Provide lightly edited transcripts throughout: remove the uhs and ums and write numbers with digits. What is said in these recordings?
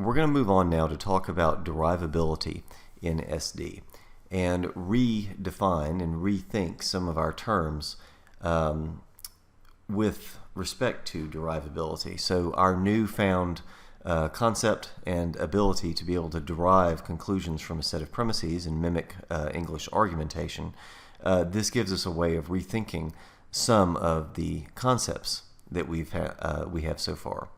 we're going to move on now to talk about derivability in SD and redefine and rethink some of our terms with respect to derivability. So our newfound concept and ability to be able to derive conclusions from a set of premises and mimic English argumentation, this gives us a way of rethinking some of the concepts that we have so far.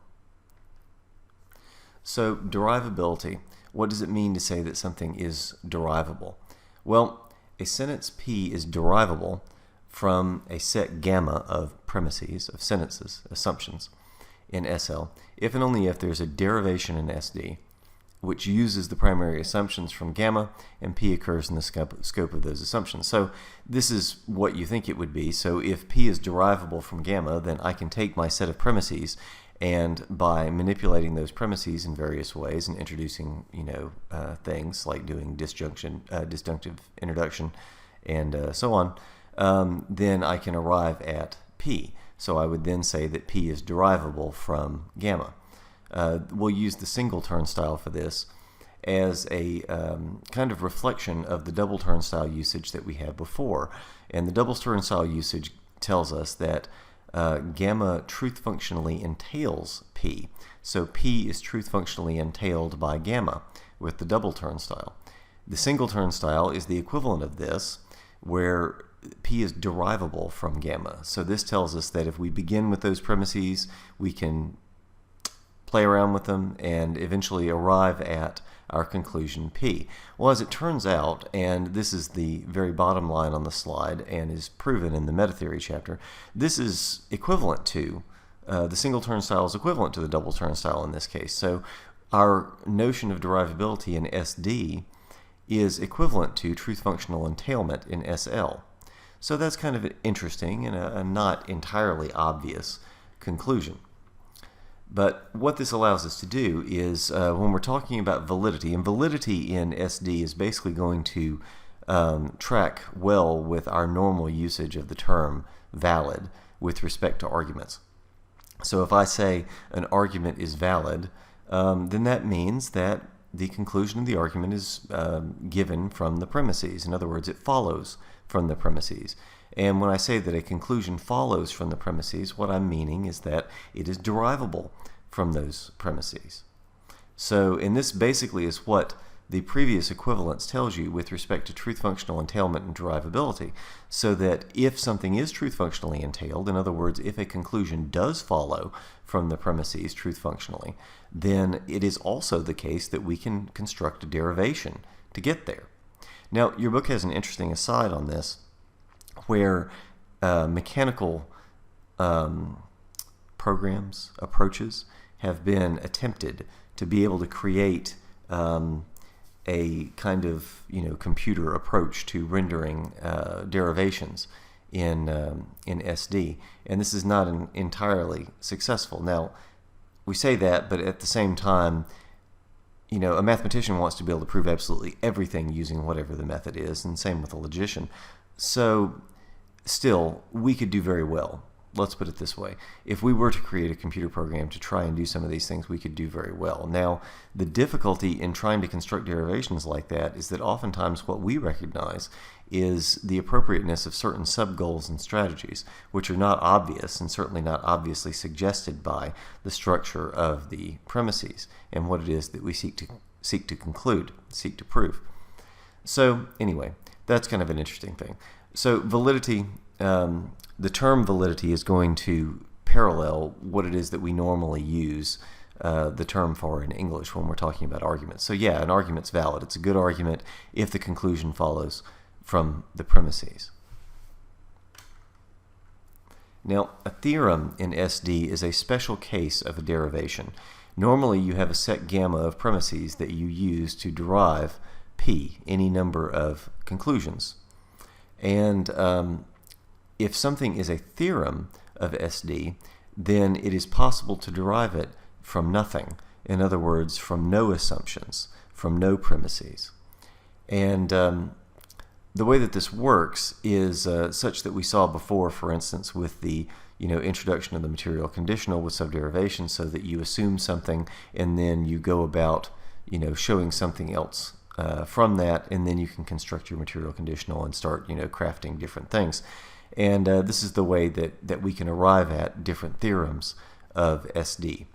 So derivability, what does it mean to say that something is derivable? Well, a sentence P is derivable from a set gamma of premises, of sentences, assumptions, in SL, if and only if there's a derivation in SD, which uses the primary assumptions from gamma, and P occurs in the scope of those assumptions. So this is what you think it would be. So if P is derivable from gamma, then I can take my set of premises, and by manipulating those premises in various ways and introducing, things like doing disjunctive introduction, and so on, then I can arrive at P. So I would then say that P is derivable from gamma. We'll use the single turnstile for this as a kind of reflection of the double turnstile usage that we had before. And the double turnstile usage tells us that gamma truth functionally entails P. So P is truth functionally entailed by gamma with the double turnstile. The single turnstile is the equivalent of this, where P is derivable from gamma. So this tells us that if we begin with those premises, we can play around with them and eventually arrive at our conclusion P. Well, as it turns out, and this is the very bottom line on the slide and is proven in the meta theory chapter, this is equivalent to, the single turnstile is equivalent to the double turnstile in this case. So our notion of derivability in SD is equivalent to truth functional entailment in SL. So that's kind of interesting and a not entirely obvious conclusion. But what this allows us to do is, when we're talking about validity, and validity in SD is basically going to track well with our normal usage of the term valid with respect to arguments. So if I say an argument is valid, then that means that the conclusion of the argument is given from the premises. In other words, it follows from the premises. And when I say that a conclusion follows from the premises, what I'm meaning is that it is derivable from those premises. So, and this basically is what the previous equivalence tells you with respect to truth functional entailment and derivability, so that if something is truth functionally entailed, in other words, if a conclusion does follow from the premises truth functionally, then it is also the case that we can construct a derivation to get there. Now, your book has an interesting aside on this, where mechanical programs, approaches, have been attempted to be able to create a kind of computer approach to rendering derivations in SD, and this is not entirely successful. Now, we say that, but at the same time, a mathematician wants to be able to prove absolutely everything using whatever the method is, and same with a logician. So, still, we could do very well. Let's put it this way. If we were to create a computer program to try and do some of these things, we could do very well. Now, the difficulty in trying to construct derivations like that is that oftentimes what we recognize is the appropriateness of certain sub-goals and strategies, which are not obvious and certainly not obviously suggested by the structure of the premises and what it is that we seek to conclude, seek to prove. So, anyway, that's kind of an interesting thing. So, validity, the term validity is going to parallel what it is that we normally use the term for in English when we're talking about arguments. So yeah, an argument's valid. It's a good argument if the conclusion follows from the premises. Now, a theorem in SD is a special case of a derivation. Normally, you have a set gamma of premises that you use to derive P, any number of conclusions. And if something is a theorem of SD, then it is possible to derive it from nothing. In other words, from no assumptions, from no premises. And the way that this works is such that we saw before, for instance, with the introduction of the material conditional with subderivations, so that you assume something and then you go about, showing something else from that, and then you can construct your material conditional and start, crafting different things. And this is the way that we can arrive at different theorems of SD.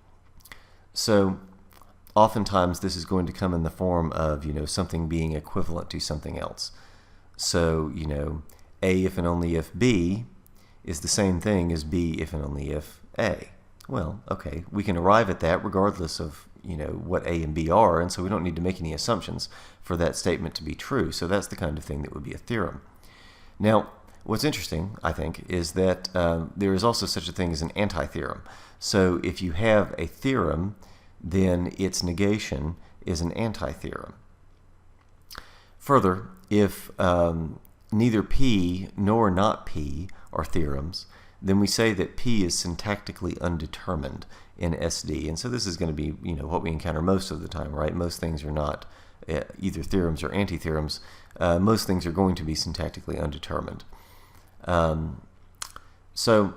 So oftentimes this is going to come in the form of, something being equivalent to something else. So, A if and only if B is the same thing as B if and only if A. Well, okay, we can arrive at that regardless of, what A and B are, and so we don't need to make any assumptions for that statement to be true. So that's the kind of thing that would be a theorem. Now, what's interesting, I think, is that there is also such a thing as an anti-theorem. So if you have a theorem, then its negation is an anti-theorem. Further, if neither P nor not P are theorems, then we say that P is syntactically undetermined in SD. And so this is going to be, what we encounter most of the time, right? Most things are not either theorems or anti-theorems. Most things are going to be syntactically undetermined. So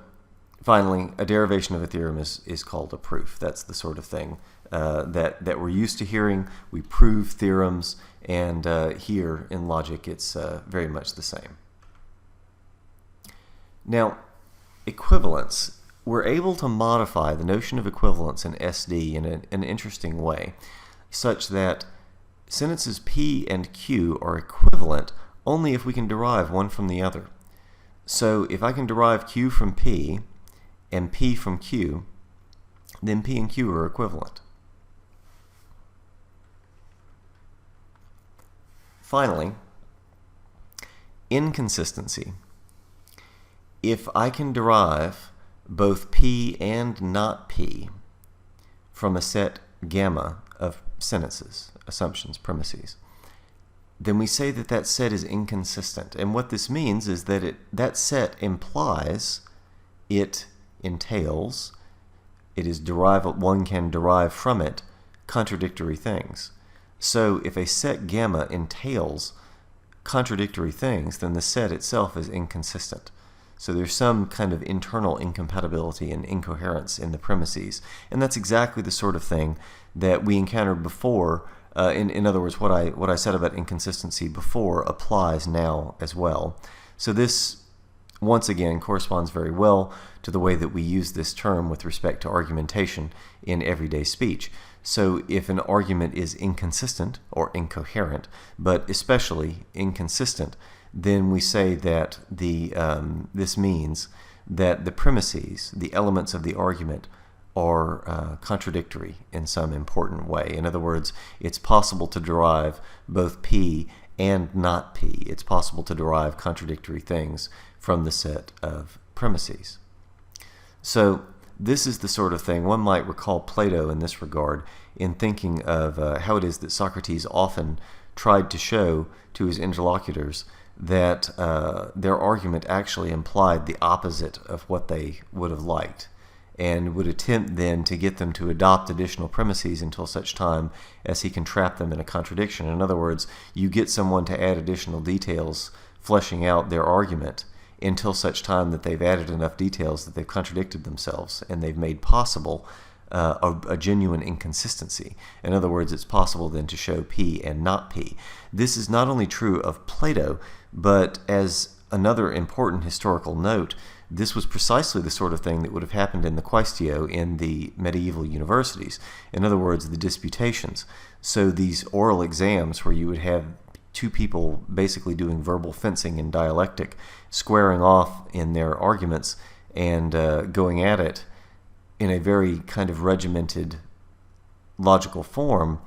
finally, a derivation of a theorem is called a proof. That's the sort of thing that we're used to hearing. We prove theorems, and here in logic it's very much the same. Now, equivalence. We're able to modify the notion of equivalence in SD in an interesting way, such that sentences P and Q are equivalent only if we can derive one from the other. So if I can derive Q from P and P from Q, then P and Q are equivalent. Finally, inconsistency. If I can derive both P and not P from a set gamma of sentences, assumptions, premises, then we say that that set is inconsistent. And what this means is that that set implies, it entails, it is one can derive from it contradictory things. So if a set gamma entails contradictory things, then the set itself is inconsistent. So there's some kind of internal incompatibility and incoherence in the premises. And that's exactly the sort of thing that we encountered before. In other words, what I said about inconsistency before applies now as well. So this, once again, corresponds very well to the way that we use this term with respect to argumentation in everyday speech. So if an argument is inconsistent or incoherent, but especially inconsistent, then we say that this means that the premises, the elements of the argument, are contradictory in some important way. In other words, it's possible to derive both P and not P. It's possible to derive contradictory things from the set of premises. So this is the sort of thing one might recall Plato in this regard in thinking of how it is that Socrates often tried to show to his interlocutors that their argument actually implied the opposite of what they would have liked, and would attempt then to get them to adopt additional premises until such time as he can trap them in a contradiction. In other words, you get someone to add additional details fleshing out their argument until such time that they've added enough details that they've contradicted themselves and they've made possible a genuine inconsistency. In other words, it's possible then to show P and not P. This is not only true of Plato, but as another important historical note, this was precisely the sort of thing that would have happened in the Quaestio in the medieval universities. In other words, the disputations. So these oral exams where you would have two people basically doing verbal fencing and dialectic, squaring off in their arguments and going at it in a very kind of regimented logical form.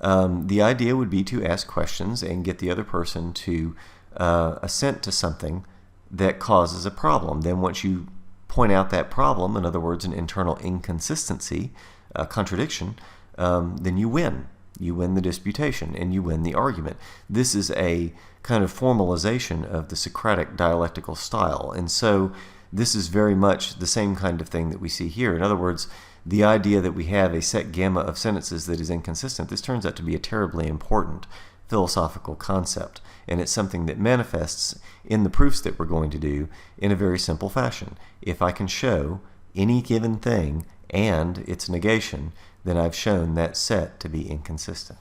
The idea would be to ask questions and get the other person to assent to something that causes a problem. Then once you point out that problem, in other words, an internal inconsistency, a contradiction, then you win. You win the disputation and you win the argument. This is a kind of formalization of the Socratic dialectical style. And so this is very much the same kind of thing that we see here. In other words, the idea that we have a set gamma of sentences that is inconsistent, this turns out to be a terribly important philosophical concept, and it's something that manifests in the proofs that we're going to do in a very simple fashion. If I can show any given thing and its negation, then I've shown that set to be inconsistent.